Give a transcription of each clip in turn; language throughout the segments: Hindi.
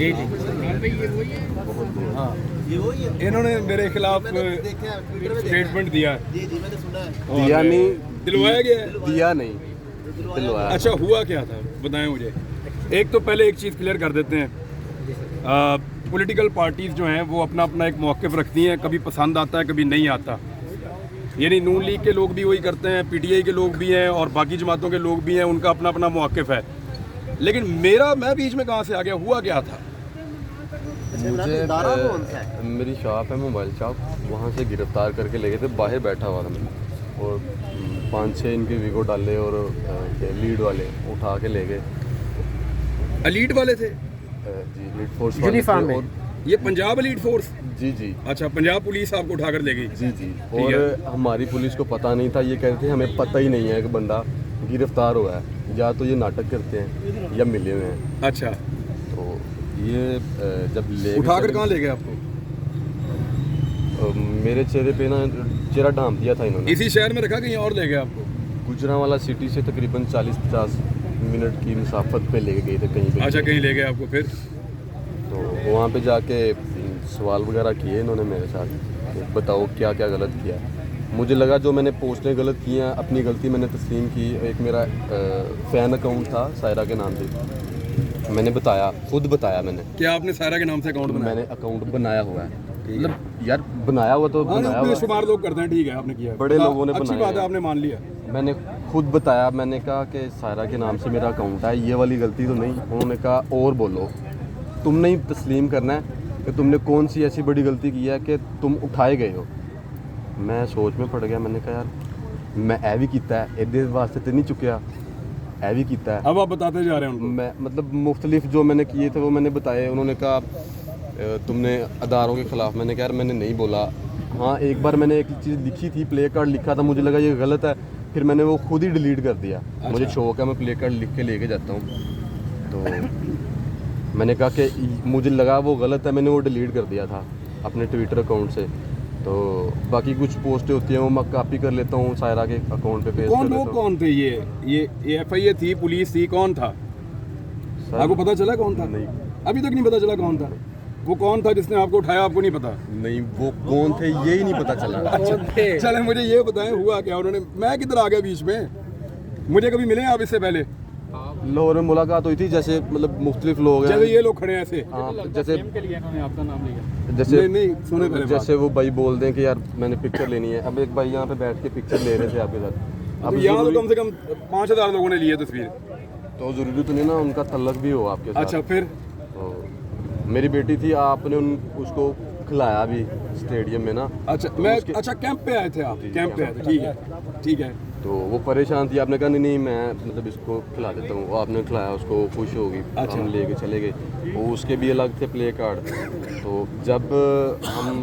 जी जी हाँ, इन्होंने मेरे खिलाफ स्टेटमेंट दिया है। जी जी मैंने सुना है। दिया नहीं, दिलवाया गया है। दिया नहीं, दिलवाया। अच्छा, हुआ क्या था बताएं मुझे। एक तो पहले एक चीज़ क्लियर कर देते हैं, पॉलिटिकल पार्टीज़ जो हैं वो अपना अपना एक मौक़िफ़ रखती हैं, कभी पसंद आता है कभी नहीं आता। यानी नून लीग के लोग भी वही करते हैं, पीटीआई के लोग भी हैं और बाकी जमातों के लोग भी हैं, उनका अपना अपना मौक़िफ़ है। लेकिन मैं बीच में कहाँ से आ गया, हुआ क्या था? मुझे मेरी शॉप है, मोबाइल शॉप, वहाँ से गिरफ्तार करके ले गए थे। बाहर बैठा हुआ था मैं, और 5-6 इनके वीगो डाले और लीड वाले उठा के ले गए। एलीट वाले थे? जी, लीड फोर्स यूनिफॉर्म में? और ये पंजाब एलीट फोर्स? जी जी अच्छा, पंजाब पुलिस आपको उठाकर ले गई? जी जी। और हमारी पुलिस को पता नहीं था, ये कहते थे हमें पता ही नहीं है कि बंदा गिरफ्तार हुआ है, या तो ये नाटक करते हैं या मिले हुए हैं। अच्छा, तो ये जब ले उठाकर कहाँ ले गए आपको? मेरे चेहरे पे ना चेहरा ढांप दिया था इन्होंने। इसी शहर में रखा, कहीं और ले गए आपको? गुजरांवाला सिटी से तकरीबन 40-50 मिनट की मुसाफत पे लेके गए थे कहीं पे। अच्छा, कहीं ले गए आपको फिर? तो वहाँ पे जाके सवाल वगैरह किए इन्होंने मेरे साथ कि बताओ क्या क्या गलत किया। मुझे लगा जो मैंने पोस्टें गलत की हैं, अपनी गलती मैंने तस्लीम की। एक मेरा फ़ैन अकाउंट था सायरा के नाम पे, मैंने बताया, खुद बताया मैंने। क्या आपने सायरा के नाम से अकाउंट बनाया? मैंने अकाउंट बनाया हुआ है, मतलब यार बनाया हुआ तो बनाया हुआ। शुमार लोग करते हैं, ठीक है, आपने किया, बड़े लोगों ने अच्छी बनाया बात है, आपने मान लिया। मैंने खुद बताया, मैंने कहा कि सायरा के नाम से मेरा अकाउंट है, ये वाली गलती तो नहीं। उन्होंने कहा और बोलो, तुमने ही तस्लीम करना है कि तुमने कौन सी ऐसी बड़ी गलती की है कि तुम उठाए गए हो। मैं सोच में पड़ गया, मैंने कहा यार मैं ए भी किया है, इहदे वास्ते तो नहीं चुकया, ए भी किया है। अब आप बताते जा रहे हैं उनको? मैं मतलब मुख्तलिफ जो मैंने किए थे वो मैंने बताए। उन्होंने कहा तुमने अदारों के ख़िलाफ़। मैंने कहा यार मैंने नहीं बोला। हाँ, एक बार मैंने एक चीज़ लिखी थी, प्ले कार्ड लिखा था, मुझे लगा ये गलत है, फिर मैंने वो खुद ही डिलीट कर दिया। अच्छा। मुझे शौक है, मैं प्ले कार्ड लिख के लेके जाता हूँ। तो मैंने कहा कि मुझे लगा वो गलत है, मैंने वो डिलीट कर दिया था अपने ट्विटर अकाउंट से। तो बाकी कुछ पोस्टें होती हैं वो मैं कॉपी कर लेता हूँ, सायरा के अकाउंट पे पेस्ट कर कौन लेता लोग हूँ। कौन थे? ये एफआईए थी, पुलिस थी, कौन था? आपको पता चला कौन था? नहीं अभी तक नहीं पता चला कौन था? वो कौन था जिसने आपको उठाया, आपको नहीं पता? नहीं, वो कौन थे यही नहीं पता चला। अच्छा, चले मुझे ये बताएं हुआ क्या? उन्होंने, मैं किधर आ गया बीच में? मुझे कभी मिले आप इससे पहले? लाहौर में मुलाकात हुई थी, जैसे मतलब मुख्तलिफ लोग हैं, जैसे ये लोग खड़े हैं ऐसे? हाँ, जैसे आपका नाम लिया? जैसे नहीं, सुने पहले जैसे वो भाई बोल दें कि यार मैंने पिक्चर लेनी है। अब एक भाई यहाँ पे बैठ के पिक्चर ले रहे थे आपके साथ। अब यहाँ तो कम से कम 5000 लोगों ने लिए तस्वीर। तो ज़रूरी तो नहीं ना उनका तल्लक भी हो आपके साथ। अच्छा, फिर? तो मेरी बेटी थी, आपने उसको खिलाया भी स्टेडियम में ना। अच्छा, अच्छा कैंप पे आए थे आप? कैंप पे आए थे, ठीक है, ठीक है। तो वो परेशान थी, आपने कहा नहीं नहीं मैं मतलब इसको खिला देता हूँ। आपने खिलाया, उसको खुश होगी। अच्छा। हम लेके चले गए, वो उसके भी अलग थे प्ले कार्ड। तो जब हम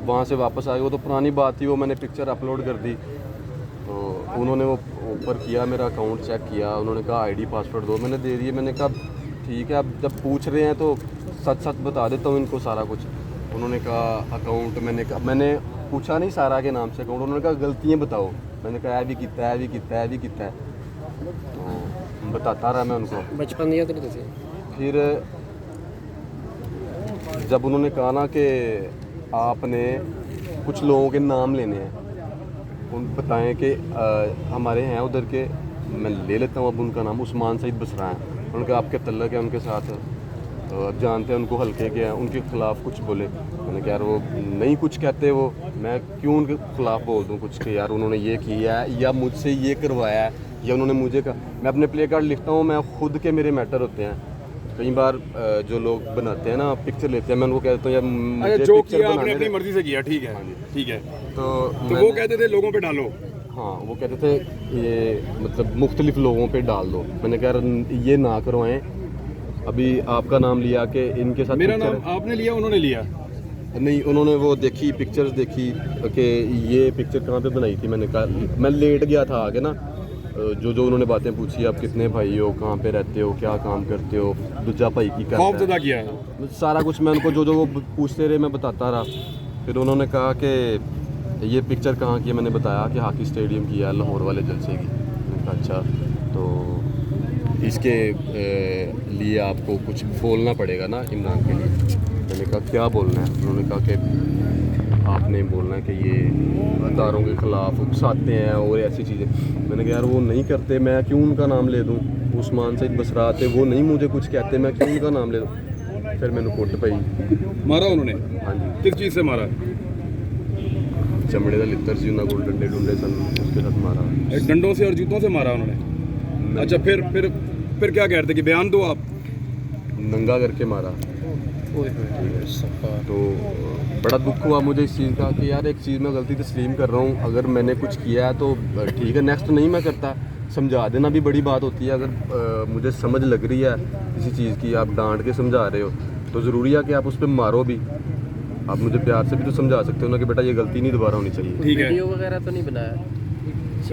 वहाँ से वापस आए, वो तो पुरानी बात थी, वो मैंने पिक्चर अपलोड कर दी। तो उन्होंने वो ऊपर किया, मेरा अकाउंट चेक किया, उन्होंने कहा आईडी पासवर्ड दो, मैंने दे दिए। मैंने कहा ठीक है, अब जब पूछ रहे हैं तो सच सच बता देता हूँ इनको सारा कुछ। उन्होंने कहा अकाउंट, मैंने पूछा नहीं सारा के नाम से अकाउंट, उन्होंने कहा गलतियाँ बताओ। मैंने कहा भी कितना है, भी कितना है, भी कितना है, तो बताता रहा मैं उनको। बचपन याद नहीं थे? फिर जब उन्होंने कहा ना कि आपने कुछ लोगों के नाम लेने हैं, उन बताएं कि हमारे हैं उधर के, मैं ले लेता हूँ अब उनका नाम, उस्मान सईद बसरा हैं। उनका आपके तल्लक है उनके साथ, तो अब जानते हैं उनको, हल्के के हैं, उनके ख़िलाफ़ कुछ बोले। मैंने कहा यार वो नहीं कुछ कहते, वो मैं क्यों उनके ख़िलाफ़ बोल दूँ कुछ कि यार उन्होंने ये किया है या मुझसे ये करवाया है या उन्होंने मुझे कहा। मैं अपने प्ले कार्ड लिखता हूँ, मैं खुद के मेरे मैटर होते हैं। कई बार जो लोग बनाते हैं ना पिक्चर लेते हैं, मैं उनको कहता हूँ यार मुझे जो पिक्चर किया आपने बनाने अपनी दे। मर्जी से किया, ठीक है, ठीक है। तो वो कहते थे लोगों पे डालो। हाँ, वो कहते थे ये मतलब मुख्तलिफ लोगों पे डाल दो। मैंने कहा ये ना करवाएं, अभी आपका नाम लिया कि इनके साथ मेरा पिक्चर नाम आपने लिया, उन्होंने लिया नहीं। उन्होंने वो देखी पिक्चर्स देखी कि ये पिक्चर कहाँ पे बनाई थी। मैंने कहा मैं लेट गया था आगे ना, जो उन्होंने बातें पूछी, आप कितने भाई हो, कहाँ पे रहते हो, क्या काम करते हो, दूजा भाई की खौफजदा किया सारा कुछ मैं उनको जो वो पूछते रहे मैं बताता रहा। फिर उन्होंने कहा कि ये पिक्चर कहाँ की है, मैंने बताया कि हॉकी स्टेडियम की है, लाहौर वाले जलसे की। मैंने कहा अच्छा। तो इसके लिए आपको कुछ बोलना पड़ेगा ना इमरान के लिए। मैंने कहा क्या बोलना है? उन्होंने कहा कि आपने बोलना है कि ये अदारों के ख़िलाफ़ उकसाते हैं और ऐसी चीज़ें। मैंने कहा यार वो नहीं करते, मैं क्यों उनका नाम ले दूँ? उस्मान सईद बसरात है, वो नहीं मुझे कुछ कहते, मैं क्यों उनका नाम ले दूँ? फिर मैंने कुट पई। मारा उन्होंने? हाँ जी। किस चीज़ से मारा? चमड़े का लित्र सी उन्होंने को डंडे डुंडे सन उसके साथ मारा। डंडों से और जूतों से मारा उन्होंने? अच्छा, फिर क्या कह रहे थे कि बयान दो आप? नंगा करके मारा। तो बड़ा दुख हुआ मुझे इस चीज़ का कि यार एक चीज़ मैं गलती तस्लीम कर रहा हूँ, अगर मैंने कुछ किया है तो ठीक है, नेक्स्ट नहीं मैं करता। समझा देना भी बड़ी बात होती है। अगर मुझे समझ लग रही है किसी चीज़ की, आप डांट के समझा रहे हो तो ज़रूरी है कि आप उस पर मारो भी। आप मुझे प्यार से भी तो समझा सकते हो ना कि बेटा ये गलती नहीं दोबारा होनी चाहिए। ठीक है, वीडियो वगैरह तो नहीं बनाया?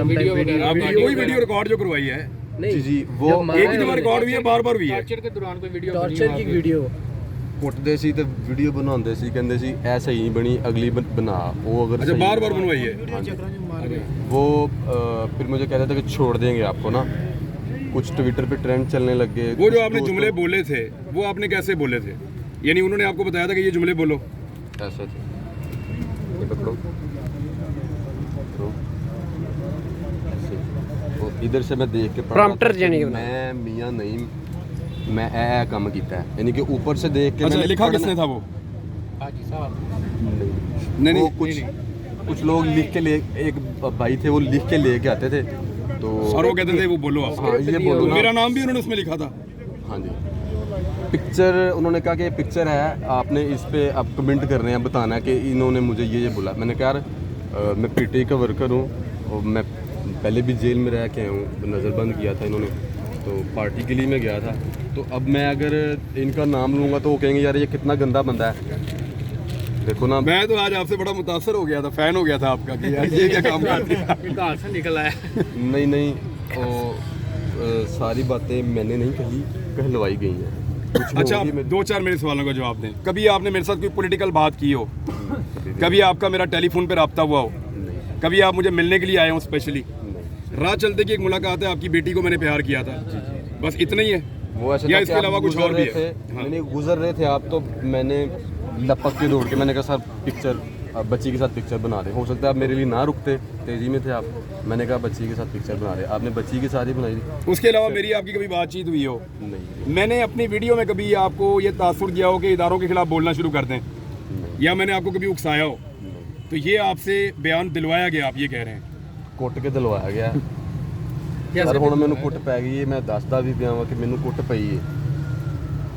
वीडियो आपने कोई वीडियो रिकॉर्ड जो करवाई है? नहीं जी वो एक ही दफा रिकॉर्ड हुई है, बार हुई है? टॉर्चर के दौरान कोई वीडियो टॉर्चर की वीडियो ਕੁੱਟਦੇ ਸੀ ਤੇ ਵੀਡੀਓ ਬਣਾਉਂਦੇ ਸੀ, ਕਹਿੰਦੇ ਸੀ ਐ ਸਹੀ ਨਹੀਂ ਬਣੀ, अगली बना। वो अगर अच्छा, सही- बार बनवाई है? वो फिर मुझे कहते थे कि छोड़ देंगे आपको ना। कुछ ट्विटर पे ट्रेंड चलने लग गए। वो जो कुछ आपने दोस्तों- जुमले बोले थे वो आपने कैसे बोले थे? यानी उन्होंने आपको बताया था कि ये जुमले बोलो? ऐसे थे। ये पकड़ो पकड़ो। ऐसे। तो इधर से मैं देख के पढ़ रहा Prompter था कि यानी कि मैं मियाँ नहीं, मैं ए काम किया है, यानी कि ऊपर से देख के अच्छा, मैंने लिखा पढ़ना- किसने था वो? हाजी साहब। नहीं वो नहीं, कुछ लोग लिख के ले, एक भाई थे वो लिख के लेके आते थे तो और वो कहते थे वो बोलो आप। हाँ ये बोलो तो ना। मेरा नाम भी उन्होंने उसमें लिखा था? हाँ जी। पिक्चर उन्होंने कहा कि पिक्चर है, आपने इस पे आप कमेंट करने हैं, बताना है कि इन्होंने मुझे ये बोला। मैंने कहा यार मैं पीटीआई का वर्कर हूँ और मैं पहले भी जेल में रह के आया हूँ, नज़रबंद किया था इन्होंने, तो पार्टी के लिए मैं गया था। तो अब मैं अगर इनका नाम लूँगा तो वो कहेंगे यार ये कितना गंदा बंदा है। देखो ना, मैं तो आज आपसे बड़ा मुतासर हो गया था, फैन हो गया था आपका कि यार ये क्या काम कर दिया। कहाँ से निकल आया? नहीं सारी बातें मैंने नहीं कही, कहलवाई गई हैं। कुछ अच्छा, होगी आप मैं- 2-4 मेरे सवालों का जवाब दें। कभी आपने मेरे साथ कोई पॉलिटिकल बात की हो? कभी आपका मेरा टेलीफोन पे रब्ता हुआ हो? नहीं, कभी आप मुझे मिलने के लिए आए हो स्पेशली? नहीं। राह चलते की एक मुलाकात है, आपकी बेटी को मैंने प्यार किया था, बस इतना ही है? वो ऐसे या था इसके कि आप अलावा कुछ गुजर और भी रहे है? थे, हाँ। नहीं गुजर रहे थे आप, तो मैंने लपक के दौड़ के मैंने कहा सर पिक्चर बच्ची के साथ पिक्चर बना रहे। हो सकता है आप मेरे लिए ना रुकते, तेज़ी में थे आप। मैंने कहा बच्ची के साथ पिक्चर बना रहे, आपने बच्ची के साथ ही बनाई थी। उसके अलावा मेरी आपकी कभी बातचीत हुई हो? नहीं मैंने अपनी वीडियो में कभी आपको ये तासुर दिया हो कि इदारों के खिलाफ बोलना शुरू कर दें, नहीं, या मैंने आपको कभी उकसाया हो? नहीं। तो ये आपसे बयान दिलवाया गया, आप ये कह रहे हैं? ਕੁੱਟ ਕੇ ਦਿਲਵਾਇਆ ਗਿਆ ਸਰ। ਹੁਣ ਮੈਨੂੰ ਕੁੱਟ ਪੈ ਗਈ ਹੈ, ਮੈਂ ਦੱਸਦਾ ਵੀ ਪਿਆ ਵਾਂ ਕਿ ਮੈਨੂੰ ਕੁੱਟ ਪਈ ਹੈ,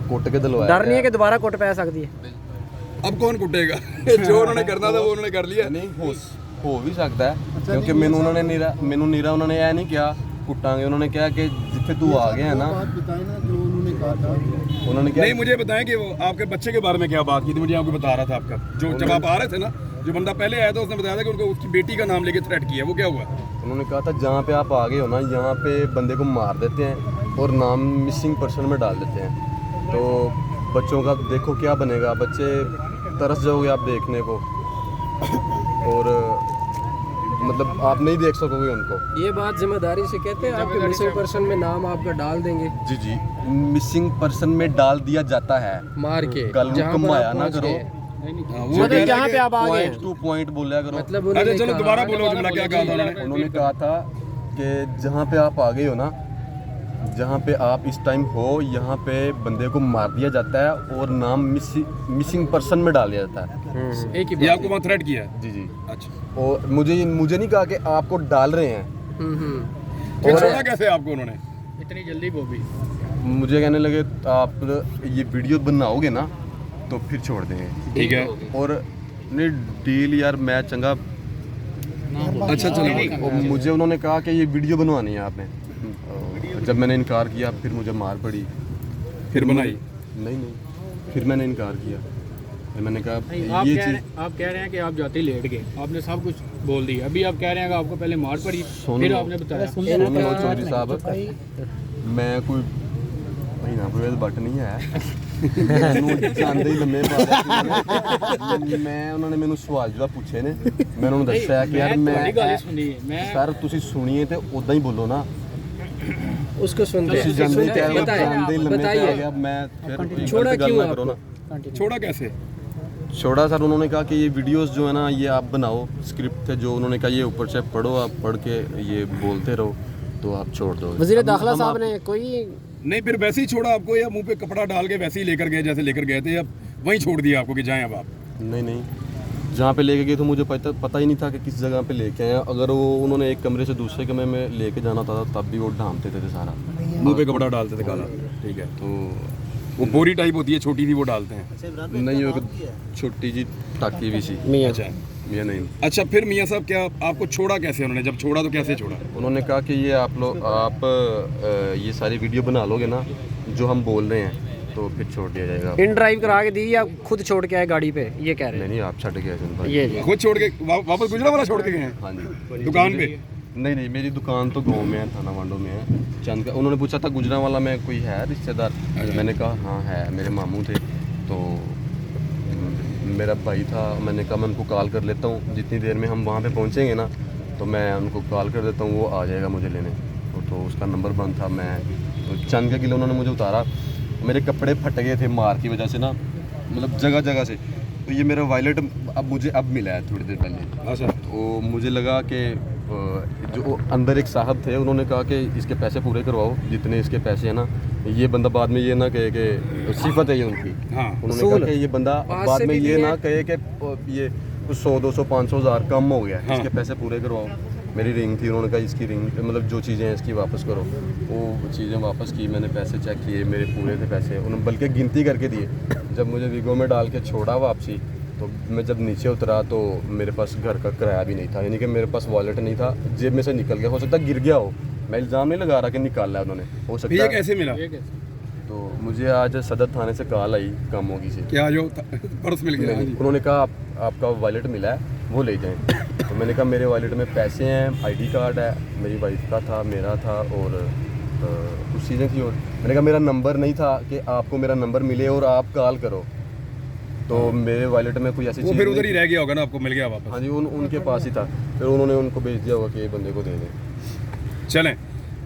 ਕੁੱਟ ਕੇ ਦਿਲਵਾਇਆ डर नहीं है ਗਿਆ। कि दोबारा कुट पै सकती है? अब कौन कुटेगा? जो उन्होंने करना था वो उन्होंने कर लिया। ਨਹੀਂ ਹੋ ਵੀ ਸਕਦਾ ਹੈ, ਕਿਉਂਕਿ ਮੈਨੂੰ ਉਹਨਾਂ ਨੇ ਇਹ ਨਹੀਂ ਕਿਹਾ ਕੁੱਟਾਂਗੇ, ਉਹਨਾਂ ਨੇ ਕਿਹਾ ਕਿ ਜਿੱਥੇ ਤੂੰ ਆ ਗਿਆ ਨਾ, ਉਹਨਾਂ ਨੇ नहीं, ਕਿਹਾ मुझे बताएं कि वो आपके बच्चे के बारे में क्या बात की थी? मुझे आपको बता रहा था आपका, जो जब आप आ रहे थे ना, जो बंदा पहले आया था उसने बताया था कि उनको उसकी बेटी का नाम लेके थ्रेट किया, वो क्या हुआ? उन्होंने कहा था जहाँ पे आप आ गए हो ना, यहाँ पे बंदे को मार देते हैं और नाम मिसिंग पर्सन में डाल देते हैं, तो बच्चों का देखो क्या बनेगा, बच्चे तरस जाओगे आप देखने को, और मतलब आप नहीं देख सकोगे उनको। ये बात जिम्मेदारी से कहते हैं आपके मिसिंग पर्सन में नाम आपका डाल देंगे जी जी, मिसिंग पर्सन में डाल दिया जाता है। मार के, कल जहाँ पर कमाया आप ना पहुंच करो, गए। वो मतलब कह रहा जहाँ है पे कि- आप आ गए पॉइंट टू पॉइंट बोला करो। मतलब अच्छा उन्होंने चलो कहा- दोबारा बोलो जुमला, क्या कहा था उन्होंने? उन्होंने कहा था कि जहाँ पे आप आ गए हो ना, जहाँ पे आप इस टाइम हो, यहाँ पे बंदे को मार दिया जाता है और नाम मिसिंग पर्सन में डाल दिया जाता है। एक ही ये बात आपको वहाँ थ्रेट किया है? जी जी। अच्छा, और मुझे नहीं कहा कि आपको डाल रहे हैं, फिर और- छोड़ा कैसे आपको उन्होंने? इतनी जल्दी वो भी? मुझे कहने लगे आप ये वीडियो बनाओगे ना तो फिर छोड़ देंगे। ठीक है, और नहीं डील यार मैं चंगा। अच्छा चलो। और मुझे उन्होंने कहा कि ये वीडियो बनवानी है आपने, जब मैंने इनकार किया फिर मुझे मार पड़ी। फिर बनाई? नहीं, फिर मैंने इनकार किया, फिर मैंने कहा आप ये कह रहे चीज़। आप कह रहे हैं कि आप जाते ही लेट गए, आपने सब कुछ बोल दिया। अभी आप कह रहे हैं कि आपको पहले मार पड़ी, फिर आपने बताया। सुनो चौधरी साहब, मैं कोई महीना कोई बट नहीं है ਜਾਂਦੇ ਹੀ ਲੰਮੇ ਪਾ ਦਿੱਤੇ ਮੈਂ ਉਹਨਾਂ ਨੇ ਮੈਨੂੰ ਸਵਾਲ ਜਵਾਬ ਪੁੱਛੇ ਨੇ, ਮੈਂ ਉਹਨਾਂ ਨੂੰ ਦੱਸਿਆ ਕਿ ਯਾਰ ਤੁਹਾਡੀ ਗੱਲ ਮੈਂ ਸੁਣੀ ਹੈ, ਮੈਂ ਸਰ ਤੁਸੀਂ ਸੁਣੀਏ ਤੇ ਉਦਾਂ ਹੀ ਬੋਲੋ ਨਾ। उसको सुनते हैं। जानते क्या है, बताइए, जानते लम्बे पे आ बताइए गया, मैं फिर छोड़ा गलत गल क्यों ना करो ना। छोड़ा कैसे? छोड़ा सर, उन्होंने कहा कि ये वीडियोस जो है ना ये आप बनाओ, स्क्रिप्ट थे जो, उन्होंने कहा ये ऊपर से पढ़ो, आप पढ़ के ये बोलते रहो तो आप छोड़ दो। वज़ीर दाखिला साहब ने कोई नहीं, फिर वैसे ही छोड़ा आपको, या मुंह पे कपड़ा डाल के वैसे ही लेकर गए जैसे लेकर गए थे, या वहीं छोड़ दिया आपको कि जाएं अब आप? नहीं, जहाँ पे लेके गए तो मुझे पता ही नहीं था कि किस जगह पे लेके आए। अगर वो उन्होंने एक कमरे से दूसरे कमरे में लेके जाना था तब भी वो ढांपते थे सारा, मुंह पे कपड़ा डालते थे काला, ठीक है। तो वो बोरी टाइप होती है छोटी सी, वो डालते हैं। नहीं, वो छोटी जी टाकी भी सी। मियाँ अच्छा मियाँ नहीं, अच्छा, फिर मियाँ साहब क्या आपको छोड़ा कैसे उन्होंने? जब छोड़ा तो कैसे छोड़ा? उन्होंने कहा कि ये आप ये सारी वीडियो बना लोगे ना जो हम बोल रहे हैं तो फिर छोड़ दिया जाएगा। इन ड्राइव करा के दी या खुद छोड़ के आए गाड़ी पे, ये कह रहे नहीं, आप छट गए हैं ये खुद छोड़ के वापस गुजरा वाला छोड़ के गए हैं हाँ जी, दुकान पे? नहीं, मेरी दुकान तो गांव में है, थाना वांडो में है चंद का। उन्होंने पूछा था गुजरांवाला में कोई है रिश्तेदार, मैंने कहा हाँ है, मेरे मामू थे, तो मेरा भाई था, मैंने कहा मैं उनको कॉल कर लेता हूँ, जितनी देर में हम वहाँ पे पहुँचेंगे ना तो मैं उनको कॉल कर देता हूँ, वो आ जाएगा मुझे लेने। तो उसका नंबर बंद था, मैं चंद के किलो उन्होंने मुझे उतारा, मेरे कपड़े फट गए थे मार की वजह से ना, मतलब जगह से। तो ये मेरा वॉलेट मुझे मिला है थोड़ी देर पहले। अच्छा, तो मुझे लगा कि जो अंदर एक साहब थे, उन्होंने कहा कि इसके पैसे पूरे करवाओ, जितने इसके पैसे हैं ना, ये बंदा बाद में ये ना कहे कि सिफत है ये उनकी। हाँ, उन्होंने कहा कि ये बंदा बाद में ये ना कहे कि ये 100 200 500 हज़ार कम हो गया, इसके पैसे पूरे करवाओ। मेरी रिंग थी, उन्होंने कहा इसकी रिंग मतलब जो चीज़ें हैं इसकी वापस करो। वो चीज़ें वापस की, मैंने पैसे चेक किए, मेरे पूरे थे पैसे, उन्होंने बल्कि गिनती करके दिए। जब मुझे वीगो में डाल के छोड़ा वापसी, तो मैं जब नीचे उतरा तो मेरे पास घर का किराया भी नहीं था, यानी कि मेरे पास वॉलेट नहीं था, जेब में से निकल गया। हो सकता है गिर गया हो, मैं इल्ज़ाम नहीं लगा रहा कि निकाला है उन्होंने, हो सकता ये है। कैसे मिला? तो मुझे आज सदर थाने से कॉल आई काम होगी से, क्या जो पर्स मिल गया? उन्होंने कहा आपका वॉलेट मिला है, वो ले जाएं। तो मैंने कहा मेरे वॉलेट में पैसे हैं, आईडी कार्ड है, मेरी वाइफ का था, मेरा था, और कुछ चीज़ें थी। और मैंने कहा मेरा नंबर नहीं था कि आपको मेरा नंबर मिले और आप कॉल करो, तो मेरे वॉलेट में कोई ऐसी वो चीज़ फिर नहीं उधर ही रह गया होगा ना, आपको मिल गया वापस? हाँ जी, उनके पास ही था, फिर उन्होंने उनको भेज दिया होगा कि ये बंदे को दे दें। चलें,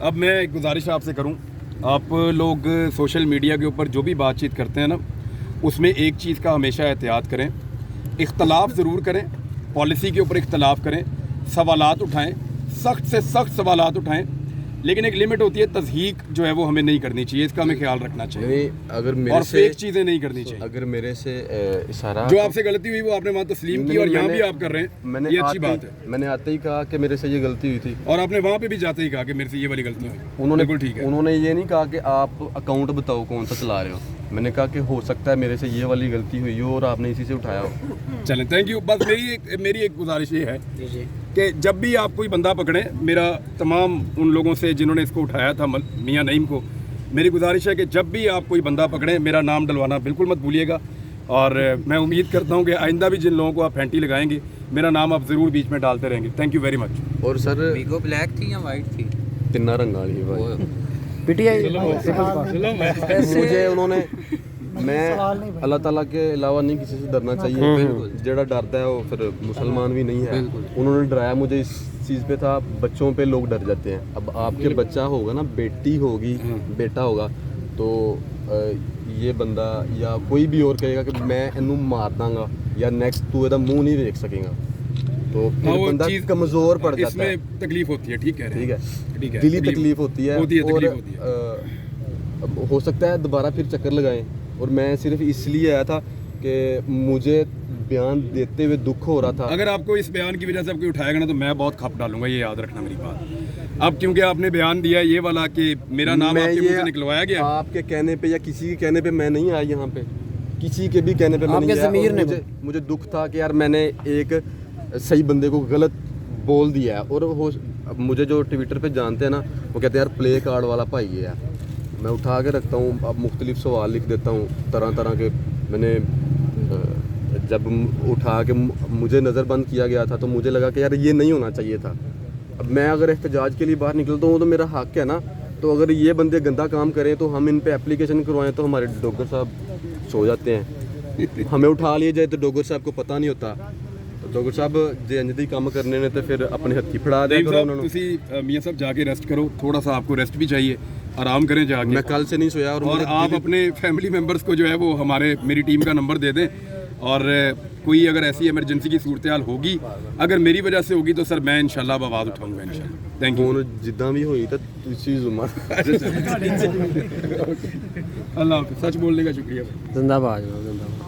अब मैं एक गुजारिश आपसे करूं, आप लोग सोशल मीडिया के ऊपर जो भी बातचीत करते हैं ना, उसमें एक चीज़ का हमेशा एहतियात करें, इख्तलाफ ज़रूर करें, पॉलिसी के ऊपर इख्तलाफ करें, सवालात उठाएं, सख्त से सख्त सवालात उठाएं, लेकिन एक लिमिट होती है, तज़हीक जो है वो हमें नहीं करनी चाहिए, इसका हमें ख्याल रखना चाहिए, अगर और मेरे से फेक चीज़ें नहीं करनी चाहिए। अगर मेरे से इशारा जो आपसे गलती हुई वो आपने वहाँ तस्लीम की, और यहाँ भी आप कर रहे हैं, ये अच्छी बात है। मैंने आते ही कहा कि मेरे से ये गलती हुई थी, और आपने वहाँ पे भी जाते ही कहा कि मेरे से ये वाली गलती हुई। उन्होंने बिल्कुल ठीक है। उन्होंने ये नहीं कहा कि आप अकाउंट बताओ कौन सा चला रहे हो, मैंने कहा कि हो सकता है मेरे से ये वाली गलती हुई हो और आपने इसी से उठाया हो। चलें, थैंक यू। बस मेरी एक गुजारिश ये है कि जब भी आप कोई बंदा पकड़ें, मेरा तमाम उन लोगों से जिन्होंने इसको उठाया था, मियां नईम को, मेरी गुजारिश है कि जब भी आप कोई बंदा पकड़ें, मेरा नाम डलवाना बिल्कुल मत भूलिएगा। और मैं उम्मीद करता हूँ कि आइंदा भी जिन लोगों को आप फैंटी लगाएंगे, मेरा नाम आप ज़रूर बीच में डालते रहेंगे। Thank you very much. और सर वीगो ब्लैक थी या वाइट थी? तिन्ना रंग वाली भाई, पीटीआई मुझे उन्होंने, मैं अल्लाह ताला के अलावा नहीं किसी से डरना चाहिए, जेड़ा डरता है वो फिर मुसलमान भी नहीं है। उन्होंने डराया मुझे इस चीज़ पे था, बच्चों पे लोग डर जाते हैं। अब आपके बच्चा होगा ना, बेटी होगी, बेटा होगा, तो ये बंदा या कोई भी और कहेगा कि मैं इनू मार दांगा या नेक्स्ट तू एदा मुंह नहीं देख सकेगा, तो फिर वो बंदा चीज़ कमज़ोर पड़ जाता है। इसमें तकलीफ होती है, ठीक है, ठीक है, दिली तकलीफ होती है, और हो सकता है दोबारा फिर चक्कर लगाएं। और मैं सिर्फ इसलिए आया था कि मुझे बयान देते हुए दुख हो रहा था। अगर आपको इस बयान की वजह से आपको उठाएगा ना, तो मैं बहुत खप डालूंगा, ये याद रखना मेरी बात। अब क्योंकि आपने बयान दिया ये वाला कि मेरा नाम आपके मुंह से निकलवाया गया, आपके कहने पे या किसी के कहने पे मैं नहीं आया यहाँ पे, किसी के भी कहने पे मैं नहीं आया। मुझे दुख था कि यार मैंने एक सही बंदे को गलत बोल दिया है। और मुझे जो ट्विटर पे जानते हैं ना, वो कहते हैं यार प्ले कार्ड वाला भाई है यार। मैं उठा के रखता हूँ, अब मुख्तलिफ सवाल लिख देता हूँ तरह तरह के। मैंने जब उठा के मुझे नज़रबंद किया गया था, तो मुझे लगा कि यार ये नहीं होना चाहिए था। अब मैं अगर एहतजाज के लिए बाहर निकलता हूँ तो मेरा हक है ना। तो अगर ये बंदे गंदा काम करें तो हम इन पे एप्लीकेशन करवाएं, तो हमारे डॉक्टर साहब सो जाते हैं। हमें उठा लिए जाए तो डॉक्टर साहब को पता नहीं होता। तो ਡਾਕਟਰ ਸਾਹਿਬ ਜੇ ਇੰਜ ਦੀ ਕੰਮ ਕਰਨੇ ਨੇ ਤੇ ਫਿਰ ਆਪਣੇ ਹੱਥੀ ਫੜਾ ਦਿਆ नहीं ਕਰੋ ਉਹਨਾਂ साहब ਨੂੰ तुसी मियाँ साहब जाके रेस्ट करो, थोड़ा सा आपको रेस्ट भी चाहिए, आराम करें जाके। मैं कल से नहीं सोया और और मुझे आप अपने फैमिली मेम्बर्स को जो है वो मेरी टीम का नंबर दे दें, और कोई अगर ऐसी इमरजेंसी की सूरत हाल होगी, अगर मेरी वजह से होगी तो सर मैं इंशाल्लाह अब आवाज़ उठाऊंगा इंशाल्लाह। Thank you. ਹੁਣ ਜਿੱਦਾਂ ਵੀ ਹੋਈ ਤਾਂ ਤੁਸੀਂ ਜ਼ੁਮਾ अल्लाह हाफ़िज़। सच बोलने का शुक्रिया। जिंदाबाद जिंदाबाद।